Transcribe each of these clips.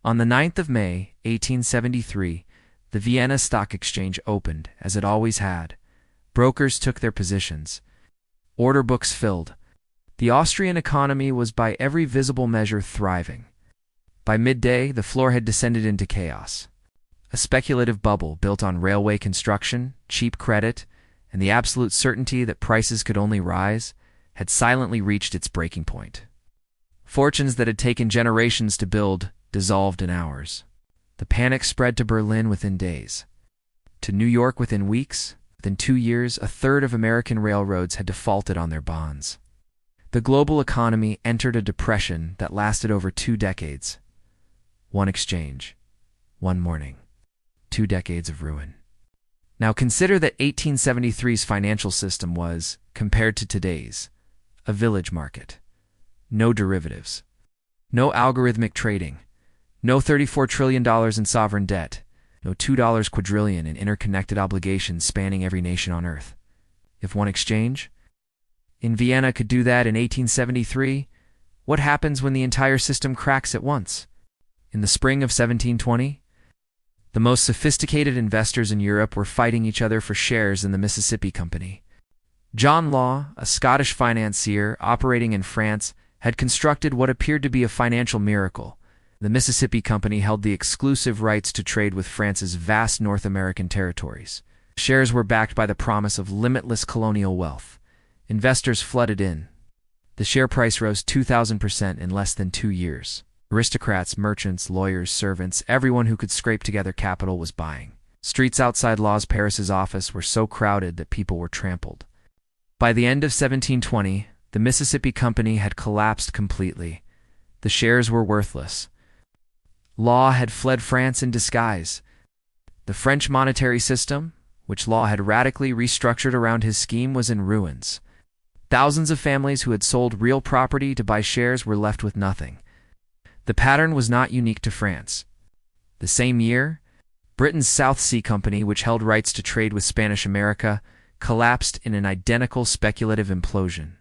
On the 9th of May, 1873, the Vienna Stock Exchange opened, as it always had. Brokers took their positions. Order books filled. The Austrian economy was by every visible measure thriving. By midday, the floor had descended into chaos. A speculative bubble built on railway construction, cheap credit, and the absolute certainty that prices could only rise had silently reached its breaking point. Fortunes that had taken generations to build dissolved in hours. The panic spread to Berlin within days, to New York within weeks. Within 2 years, a third of American railroads had defaulted on their bonds. The global economy entered a depression that lasted over 2 decades. One exchange, one morning, 2 decades of ruin. Now consider that 1873's financial system was, compared to today's, a village market. No derivatives. No algorithmic trading. No $34 trillion in sovereign debt. No $2 quadrillion in interconnected obligations spanning every nation on Earth. If one exchange in Vienna could do that in 1873, what happens when the entire system cracks at once? In the spring of 1720, the most sophisticated investors in Europe were fighting each other for shares in the Mississippi Company. John Law, a Scottish financier operating in France, had constructed what appeared to be a financial miracle. The Mississippi Company held the exclusive rights to trade with France's vast North American territories. Shares were backed by the promise of limitless colonial wealth. Investors flooded in. The share price rose 2,000% in less than 2 years. Aristocrats, merchants, lawyers, servants, everyone who could scrape together capital was buying. Streets outside Law's Paris's office were so crowded that people were trampled. By the end of 1720, the Mississippi Company had collapsed completely. The shares were worthless. Law had fled France in disguise. The French monetary system, which Law had radically restructured around his scheme, was in ruins. Thousands of families who had sold real property to buy shares were left with nothing. The pattern was not unique to France. The same year, Britain's South Sea Company, which held rights to trade with Spanish America, collapsed in an identical speculative implosion.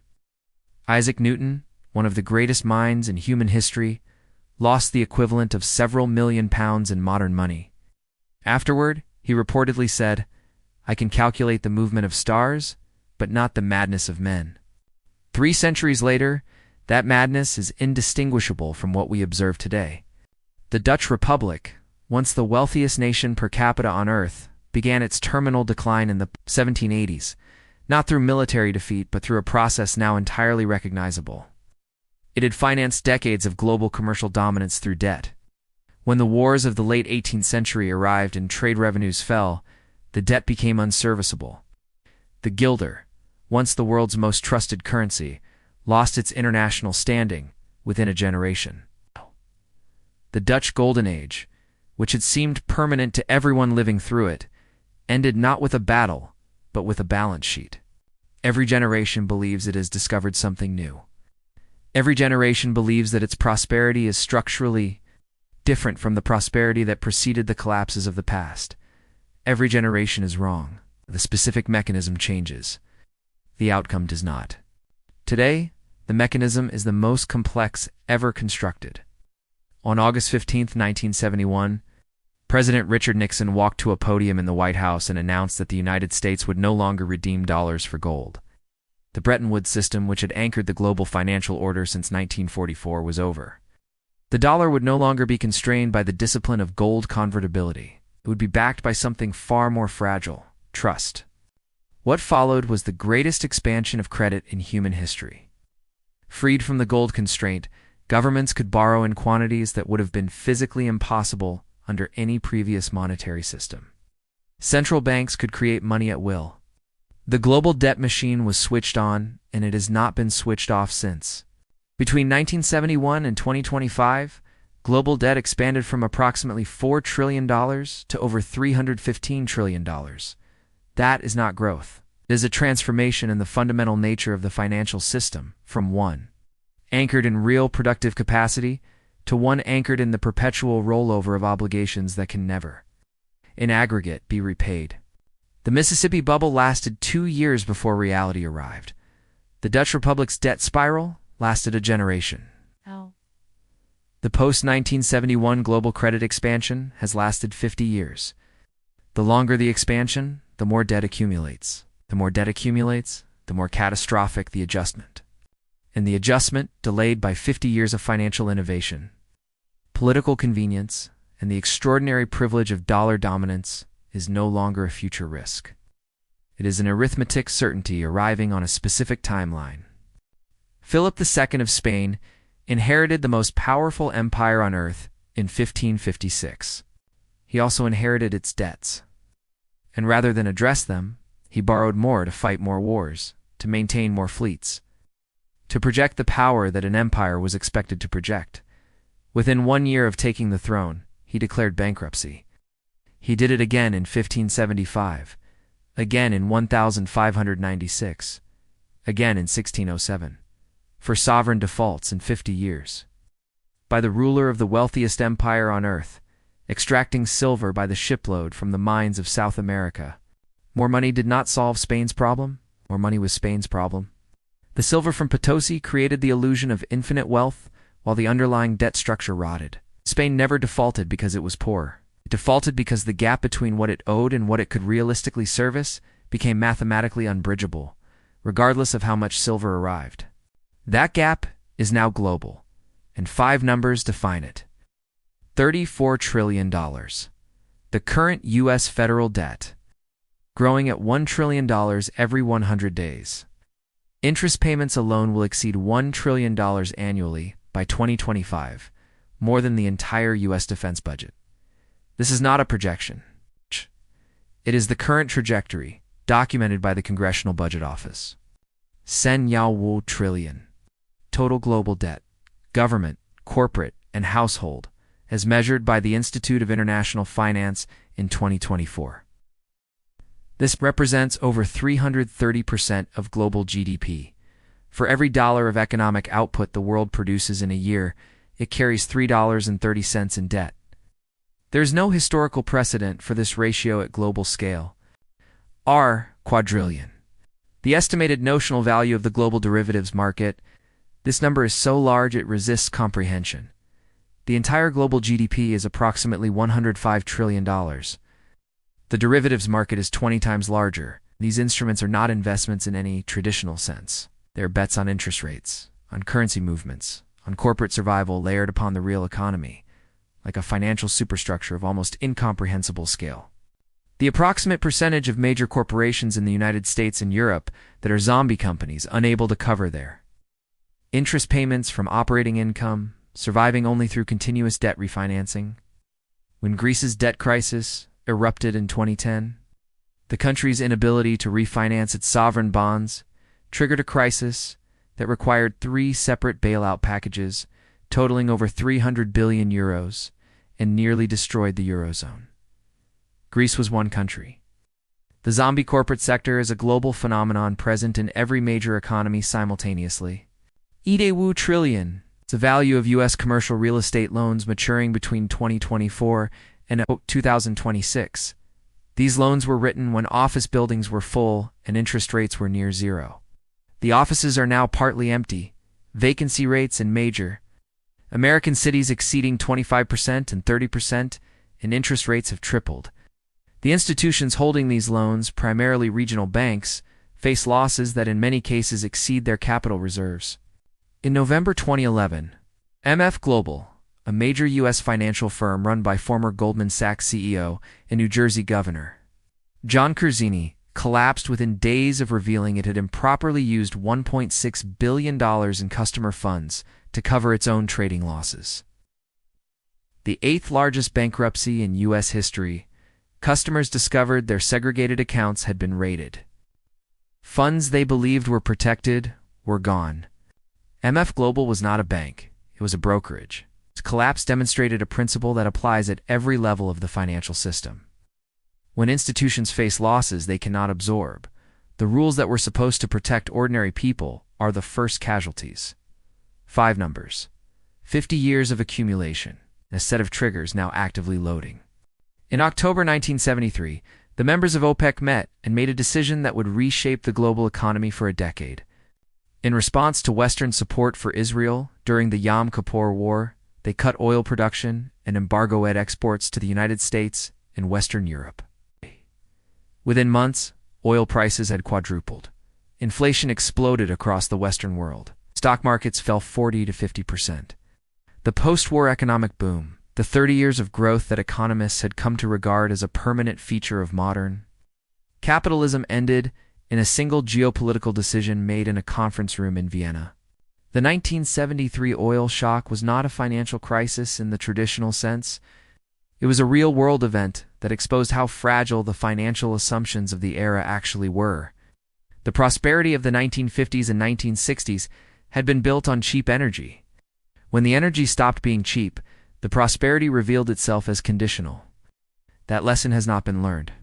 Isaac Newton, one of the greatest minds in human history, lost the equivalent of several £1,000,000 in modern money. Afterward, he reportedly said, "I can calculate the movement of stars, but not the madness of men." 3 centuries later, that madness is indistinguishable from what we observe today. The Dutch Republic, once the wealthiest nation per capita on Earth, began its terminal decline in the 1780s, not through military defeat but through a process now entirely recognizable. It had financed decades of global commercial dominance through debt. When the wars of the late 18th century arrived and trade revenues fell, the debt became unserviceable. The guilder, once the world's most trusted currency, lost its international standing within a generation. The Dutch Golden Age, which had seemed permanent to everyone living through it, ended not with a battle, but with a balance sheet. Every generation believes it has discovered something new. Every generation believes that its prosperity is structurally different from the prosperity that preceded the collapses of the past. Every generation is wrong. The specific mechanism changes. The outcome does not. Today, the mechanism is the most complex ever constructed. On August 15, 1971, President Richard Nixon walked to a podium in the White House and announced that the United States would no longer redeem dollars for gold. The Bretton Woods system, which had anchored the global financial order since 1944, was over. The dollar would no longer be constrained by the discipline of gold convertibility. It would be backed by something far more fragile: trust. What followed was the greatest expansion of credit in human history. Freed from the gold constraint, governments could borrow in quantities that would have been physically impossible under any previous monetary system. Central banks could create money at will. The global debt machine was switched on, and it has not been switched off since. Between 1971 and 2025, global debt expanded from approximately $4 trillion to over $315 trillion. That is not growth. It is a transformation in the fundamental nature of the financial system, from one anchored in real productive capacity to one anchored in the perpetual rollover of obligations that can never, in aggregate, be repaid. The Mississippi bubble lasted 2 years before reality arrived. The Dutch Republic's debt spiral lasted a generation. The post-1971 global credit expansion has lasted 50 years. The longer the expansion, the more debt accumulates. The more debt accumulates, the more catastrophic the adjustment. And the adjustment delayed by 50 years of financial innovation, political convenience, and the extraordinary privilege of dollar dominance is no longer a future risk. It is an arithmetic certainty arriving on a specific timeline. Philip II of Spain inherited the most powerful empire on earth in 1556. He also inherited its debts. And rather than address them, he borrowed more to fight more wars, to maintain more fleets, to project the power that an empire was expected to project. Within 1 year of taking the throne, he declared bankruptcy. He did it again in 1575, again in 1596, again in 1607, for sovereign defaults in 50 years. By the ruler of the wealthiest empire on earth, extracting silver by the shipload from the mines of South America. More money did not solve Spain's problem, more money was Spain's problem. The silver from Potosi created the illusion of infinite wealth, while the underlying debt structure rotted. Spain never defaulted because it was poor. It defaulted because the gap between what it owed and what it could realistically service became mathematically unbridgeable, regardless of how much silver arrived. That gap is now global, and 5 numbers define it. $34 trillion. The current U.S. federal debt, growing at $1 trillion every 100 days. Interest payments alone will exceed $1 trillion annually by 2025, more than the entire U.S. defense budget. This is not a projection. It is the current trajectory, documented by the Congressional Budget Office. $10 trillion. Total global debt, government, corporate, and household, as measured by the Institute of International Finance in 2024. This represents over 330% of global GDP. For every dollar of economic output the world produces in a year, it carries $3.30 in debt. There is no historical precedent for this ratio at global scale. Quadrillion. The estimated notional value of the global derivatives market, this number is so large it resists comprehension. The entire global GDP is approximately $105 trillion. The derivatives market is 20 times larger. These instruments are not investments in any traditional sense. They are bets on interest rates, on currency movements, on corporate survival layered upon the real economy, like a financial superstructure of almost incomprehensible scale. The approximate percentage of major corporations in the United States and Europe that are zombie companies unable to cover their interest payments from operating income, surviving only through continuous debt refinancing. When Greece's debt crisis erupted in 2010, the country's inability to refinance its sovereign bonds triggered a crisis that required 3 separate bailout packages totaling over 300 billion euros and nearly destroyed the Eurozone. Greece was one country. The zombie corporate sector is a global phenomenon present in every major economy simultaneously. $10 trillion. It's the value of U.S. commercial real estate loans maturing between 2024 and 2026. These loans were written when office buildings were full and interest rates were near zero. The offices are now partly empty, vacancy rates in major American cities exceeding 25% and 30%, and interest rates have tripled. The institutions holding these loans, primarily regional banks, face losses that in many cases exceed their capital reserves. In November 2011, MF Global, a major U.S. financial firm run by former Goldman Sachs CEO and New Jersey Governor John Curzini, collapsed within days of revealing it had improperly used $1.6 billion in customer funds to cover its own trading losses. The 8th largest bankruptcy in U.S. history, customers discovered their segregated accounts had been raided. Funds they believed were protected were gone. MF Global was not a bank, it was a brokerage. Its collapse demonstrated a principle that applies at every level of the financial system. When institutions face losses they cannot absorb, the rules that were supposed to protect ordinary people are the first casualties. 5 numbers. 50 years of accumulation, a set of triggers now actively loading. In October 1973, the members of OPEC met and made a decision that would reshape the global economy for a decade. In response to Western support for Israel during the Yom Kippur War, They cut oil production and embargoed exports to the United States and Western Europe. Within months, oil prices had quadrupled. Inflation exploded across the Western world. Stock markets fell 40 to 50%. The post-war economic boom, the 30 years of growth that economists had come to regard as a permanent feature of modern capitalism, ended in a single geopolitical decision made in a conference room in Vienna. The 1973 oil shock was not a financial crisis in the traditional sense. It was a real-world event that exposed how fragile the financial assumptions of the era actually were. The prosperity of the 1950s and 1960s had been built on cheap energy. When the energy stopped being cheap, the prosperity revealed itself as conditional. That lesson has not been learned.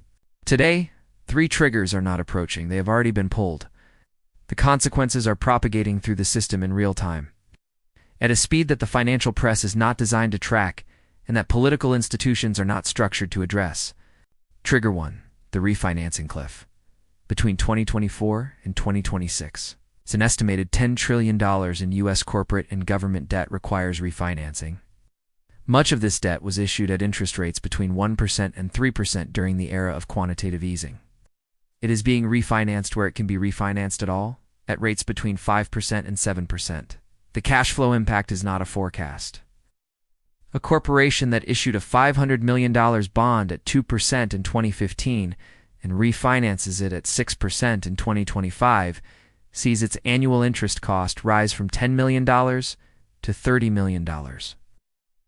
Today, 3 triggers are not approaching. They have already been pulled. The consequences are propagating through the system in real time, at a speed that the financial press is not designed to track and that political institutions are not structured to address. Trigger 1. The refinancing cliff. Between 2024 and 2026, it's an estimated $10 trillion in U.S. corporate and government debt requires refinancing. Much of this debt was issued at interest rates between 1% and 3% during the era of quantitative easing. It is being refinanced where it can be refinanced at all, at rates between 5% and 7%. The cash flow impact is not a forecast. A corporation that issued a $500 million bond at 2% in 2015 and refinances it at 6% in 2025 sees its annual interest cost rise from $10 million to $30 million.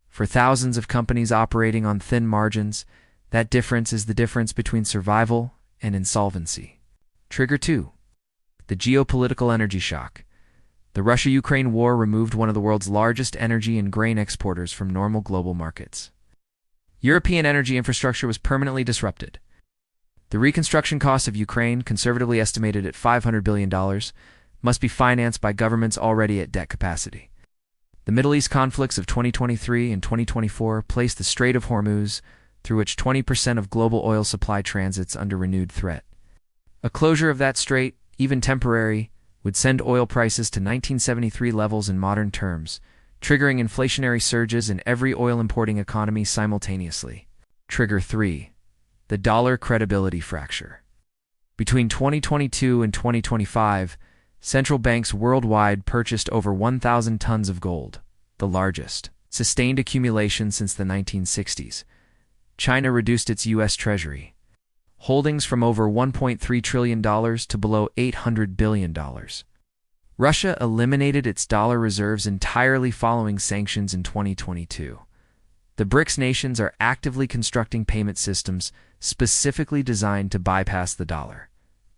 For thousands of companies operating on thin margins, that difference is the difference between survival and insolvency. Trigger 2. The geopolitical energy shock. The Russia-Ukraine war removed one of the world's largest energy and grain exporters from normal global markets. European energy infrastructure was permanently disrupted. The reconstruction cost of Ukraine, conservatively estimated at $500 billion, must be financed by governments already at debt capacity. The Middle East conflicts of 2023 and 2024 placed the Strait of Hormuz, through which 20% of global oil supply transits, under renewed threat. A closure of that strait, even temporary, would send oil prices to 1973 levels in modern terms, triggering inflationary surges in every oil-importing economy simultaneously. Trigger 3. The dollar credibility fracture. Between 2022 and 2025, central banks worldwide purchased over 1,000 tons of gold, the largest sustained accumulation since the 1960s. China reduced its U.S. Treasury holdings from over $1.3 trillion to below $800 billion. Russia eliminated its dollar reserves entirely following sanctions in 2022. The BRICS nations are actively constructing payment systems specifically designed to bypass the dollar.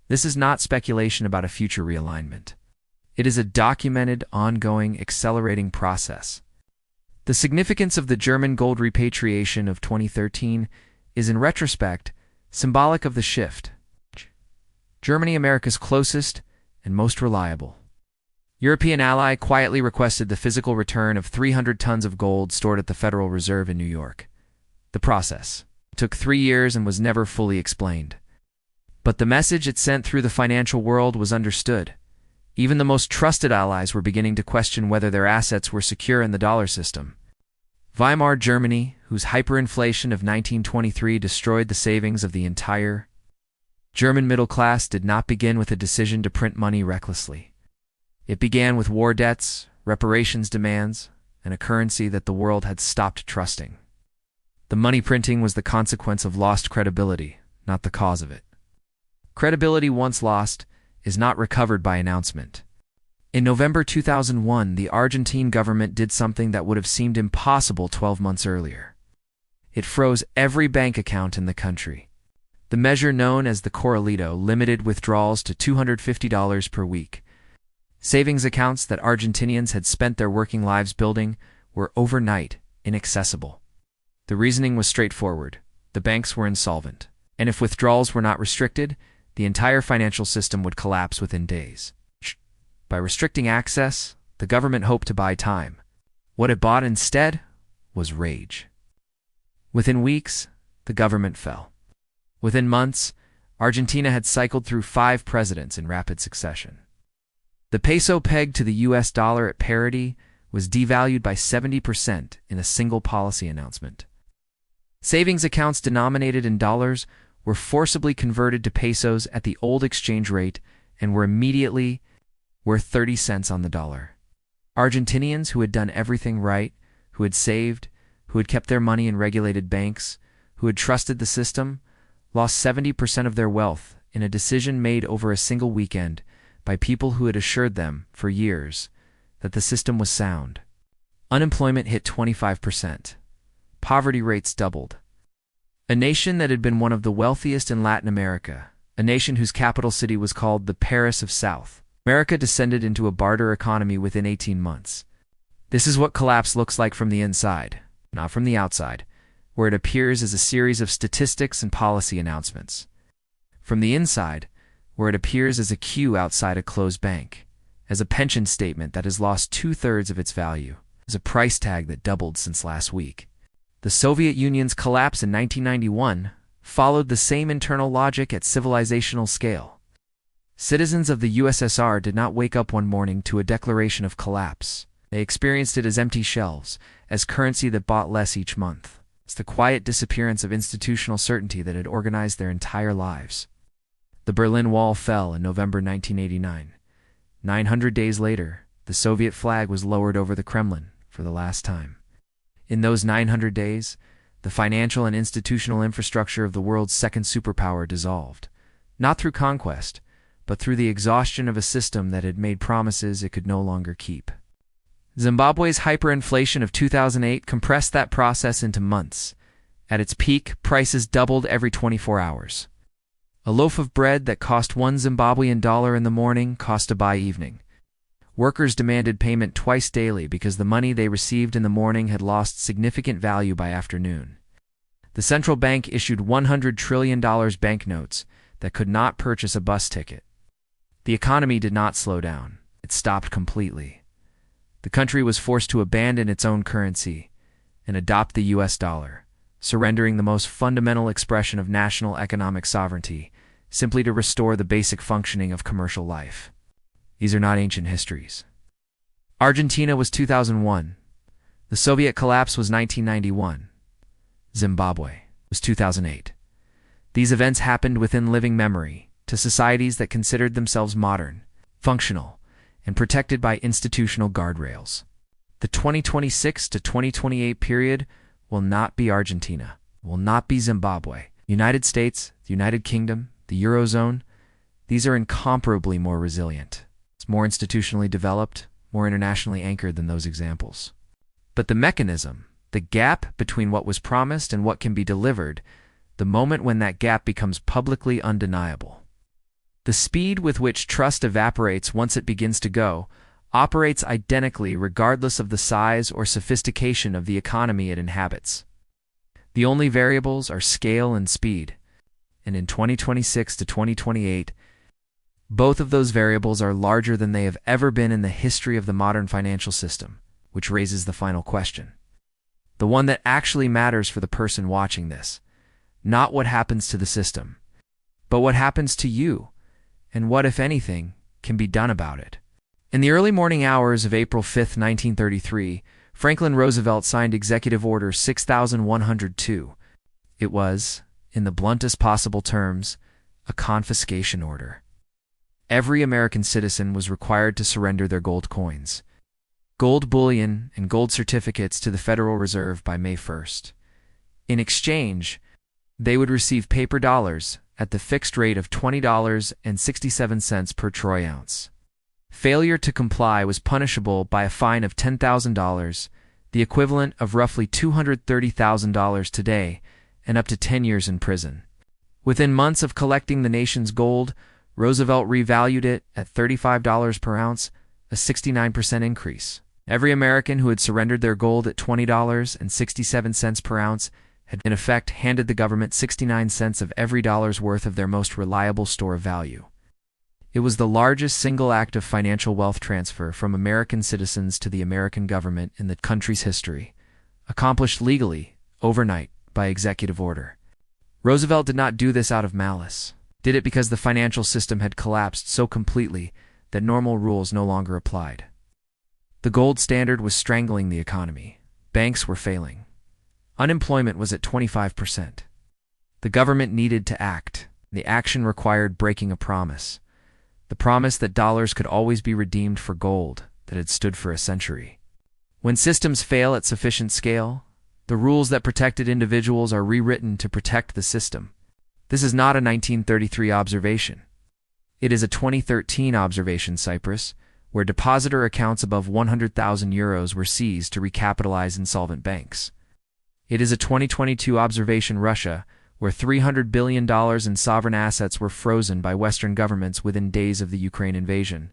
This is not speculation about a future realignment. It is a documented, ongoing, accelerating process. The significance of the German gold repatriation of 2013 is, in retrospect, symbolic of the shift. Germany, America's closest and most reliable European ally, quietly requested the physical return of 300 tons of gold stored at the Federal Reserve in New York. The process took 3 years and was never fully explained. But the message it sent through the financial world was understood. Even the most trusted allies were beginning to question whether their assets were secure in the dollar system. Weimar Germany, whose hyperinflation of 1923 destroyed the savings of the entire German middle class, did not begin with a decision to print money recklessly. It began with war debts, reparations demands, and a currency that the world had stopped trusting. The money printing was the consequence of lost credibility, not the cause of it. Credibility once lost is not recovered by announcement. In November 2001, the Argentine government did something that would have seemed impossible 12 months earlier. It froze every bank account in the country. The measure, known as the Corralito, limited withdrawals to $250 per week. Savings accounts that Argentinians had spent their working lives building were overnight inaccessible. The reasoning was straightforward. The banks were insolvent, and if withdrawals were not restricted, the entire financial system would collapse within days. By restricting access, the government hoped to buy time. What it bought instead was rage. Within weeks, the government fell. Within months, Argentina had cycled through 5 presidents in rapid succession. The peso, pegged to the US dollar at parity, was devalued by 70% in a single policy announcement. Savings accounts denominated in dollars were forcibly converted to pesos at the old exchange rate and were immediately worth 30 cents on the dollar. Argentinians who had done everything right, who had saved, who had kept their money in regulated banks, who had trusted the system, lost 70% of their wealth in a decision made over a single weekend by people who had assured them for years that the system was sound. Unemployment hit 25%. Poverty rates doubled. A nation that had been one of the wealthiest in Latin America, a nation whose capital city was called the Paris of South America, descended into a barter economy within 18 months. This is what collapse looks like from the inside, not from the outside, where it appears as a series of statistics and policy announcements. From the inside, where it appears as a queue outside a closed bank, as a pension statement that has lost 2/3 of its value, as a price tag that doubled since last week. The Soviet Union's collapse in 1991 followed the same internal logic at civilizational scale. Citizens of the USSR did not wake up one morning to a declaration of collapse. They experienced it as empty shelves, as currency that bought less each month. It's the quiet disappearance of institutional certainty that had organized their entire lives. The Berlin Wall fell in November 1989. 900 days later, the Soviet flag was lowered over the Kremlin for the last time. In those 900 days, the financial and institutional infrastructure of the world's second superpower dissolved, not through conquest, but through the exhaustion of a system that had made promises it could no longer keep. Zimbabwe's hyperinflation of 2008 compressed that process into months. At its peak, prices doubled every 24 hours. A loaf of bread that cost $1 Zimbabwean dollar in the morning cost a by evening. Workers demanded payment twice daily because the money they received in the morning had lost significant value by afternoon. The central bank issued $100 trillion banknotes that could not purchase a bus ticket. The economy did not slow down. It stopped completely. The country was forced to abandon its own currency and adopt the US dollar, surrendering the most fundamental expression of national economic sovereignty, simply to restore the basic functioning of commercial life. These are not ancient histories. Argentina was 2001. The Soviet collapse was 1991. Zimbabwe was 2008. These events happened within living memory to societies that considered themselves modern, functional, and protected by institutional guardrails. The 2026 to 2028 period will not be Argentina, will not be Zimbabwe. The United States, the United Kingdom, the Eurozone, these are incomparably more resilient. It's more institutionally developed, more internationally anchored than those examples. But the mechanism, the gap between what was promised and what can be delivered, the moment when that gap becomes publicly undeniable. The speed with which trust evaporates once it begins to go operates identically regardless of the size or sophistication of the economy it inhabits. The only variables are scale and speed, and in 2026 to 2028, both of those variables are larger than they have ever been in the history of the modern financial system, which raises the final question. The one that actually matters for the person watching this. Not what happens to the system, but what happens to you, and what, if anything, can be done about it. In the early morning hours of April 5, 1933, Franklin Roosevelt signed Executive Order 6102. It was, in the bluntest possible terms, a confiscation order. Every American citizen was required to surrender their gold coins, gold bullion, and gold certificates to the Federal Reserve by May 1st. In exchange, they would receive paper dollars at the fixed rate of $20.67 per troy ounce. Failure to comply was punishable by a fine of $10,000, the equivalent of roughly $230,000 today, and up to 10 years in prison. Within months of collecting the nation's gold, Roosevelt revalued it at $35 per ounce, a 69% increase. Every American who had surrendered their gold at $20.67 per ounce had in effect handed the government 69 cents of every dollar's worth of their most reliable store of value. It was the largest single act of financial wealth transfer from American citizens to the American government in the country's history, accomplished legally, overnight, by executive order. Roosevelt did not do this out of malice. Did it because the financial system had collapsed so completely that normal rules no longer applied. The gold standard was strangling the economy. Banks were failing. Unemployment was at 25%. The government needed to act. The action required breaking a promise. The promise that dollars could always be redeemed for gold that had stood for a century. When systems fail at sufficient scale, the rules that protected individuals are rewritten to protect the system. This is not a 1933 observation. It is a 2013 observation, Cyprus, where depositor accounts above 100,000 euros were seized to recapitalize insolvent banks. It is a 2022 observation, Russia, where $300 billion in sovereign assets were frozen by Western governments within days of the Ukraine invasion.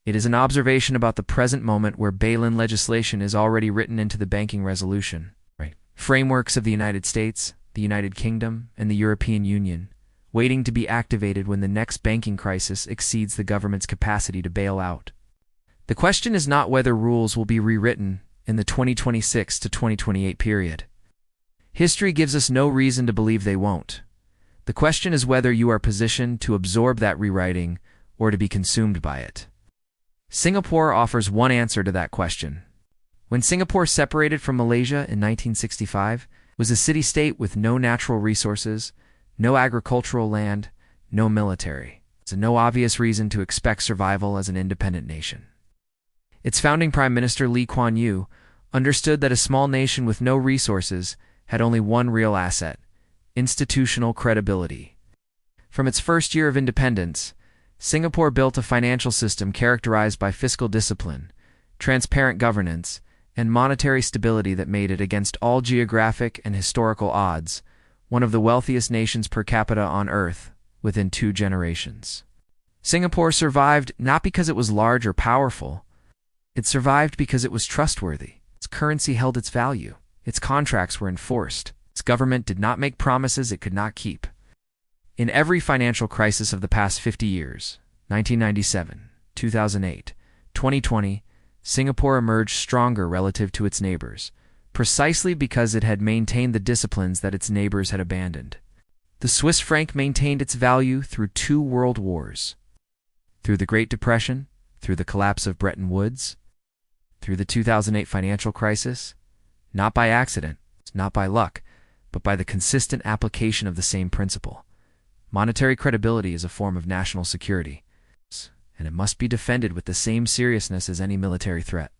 It is an observation about the present moment where bail-in legislation is already written into the banking resolution frameworks of the United States, the United Kingdom, and the European Union, waiting to be activated when the next banking crisis exceeds the government's capacity to bail out. The question is not whether rules will be rewritten in the 2026 to 2028 period. History gives us no reason to believe they won't. The question is whether you are positioned to absorb that rewriting or to be consumed by it. Singapore offers one answer to that question. When Singapore separated from Malaysia in 1965, it was a city-state with no natural resources, no agricultural land, no military. It's no obvious reason to expect survival as an independent nation. Its founding Prime Minister Lee Kuan Yew understood that a small nation with no resources had only one real asset: institutional credibility. From its first year of independence, Singapore built a financial system characterized by fiscal discipline, transparent governance, and monetary stability that made it, against all geographic and historical odds, one of the wealthiest nations per capita on Earth within 2 generations. Singapore survived not because it was large or powerful. It survived because it was trustworthy. Its currency held its value. Its contracts were enforced. Its government did not make promises it could not keep. In every financial crisis of the past 50 years, 1997, 2008, 2020, Singapore emerged stronger relative to its neighbors, precisely because it had maintained the disciplines that its neighbors had abandoned. The Swiss franc maintained its value through 2 world wars, through the Great Depression, through the collapse of Bretton Woods, through the 2008 financial crisis, not by accident, not by luck, but by the consistent application of the same principle. Monetary credibility is a form of national security, and it must be defended with the same seriousness as any military threat.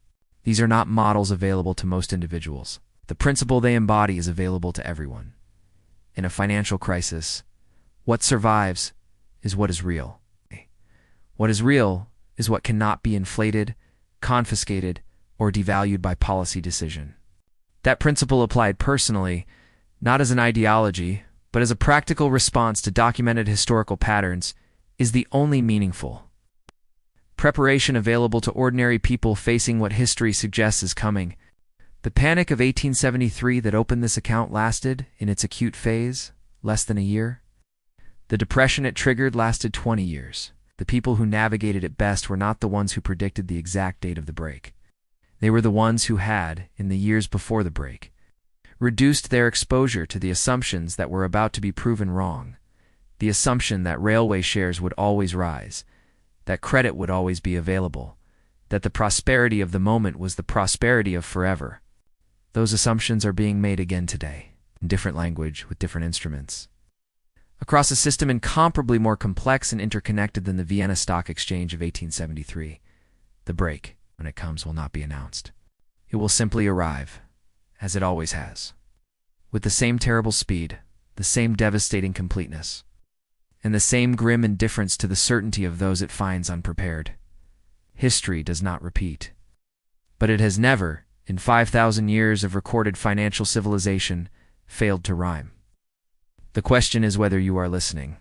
These are not models available to most individuals. The principle they embody is available to everyone. In a financial crisis, what survives is what is real. What is real is what cannot be inflated, confiscated, or devalued by policy decision. That principle applied personally, not as an ideology, but as a practical response to documented historical patterns, is the only meaningful preparation available to ordinary people facing what history suggests is coming. The panic of 1873 that opened this account lasted, in its acute phase, less than a year. The depression it triggered lasted 20 years. The people who navigated it best were not the ones who predicted the exact date of the break. They were the ones who had, in the years before the break, reduced their exposure to the assumptions that were about to be proven wrong. The assumption that railway shares would always rise, that credit would always be available, that the prosperity of the moment was the prosperity of forever. Those assumptions are being made again today, in different language, with different instruments. Across a system incomparably more complex and interconnected than the Vienna Stock Exchange of 1873, the break, when it comes, will not be announced. It will simply arrive, as it always has, with the same terrible speed, the same devastating completeness, and the same grim indifference to the certainty of those it finds unprepared. History does not repeat. But it has never, in 5,000 years of recorded financial civilization, failed to rhyme. The question is whether you are listening.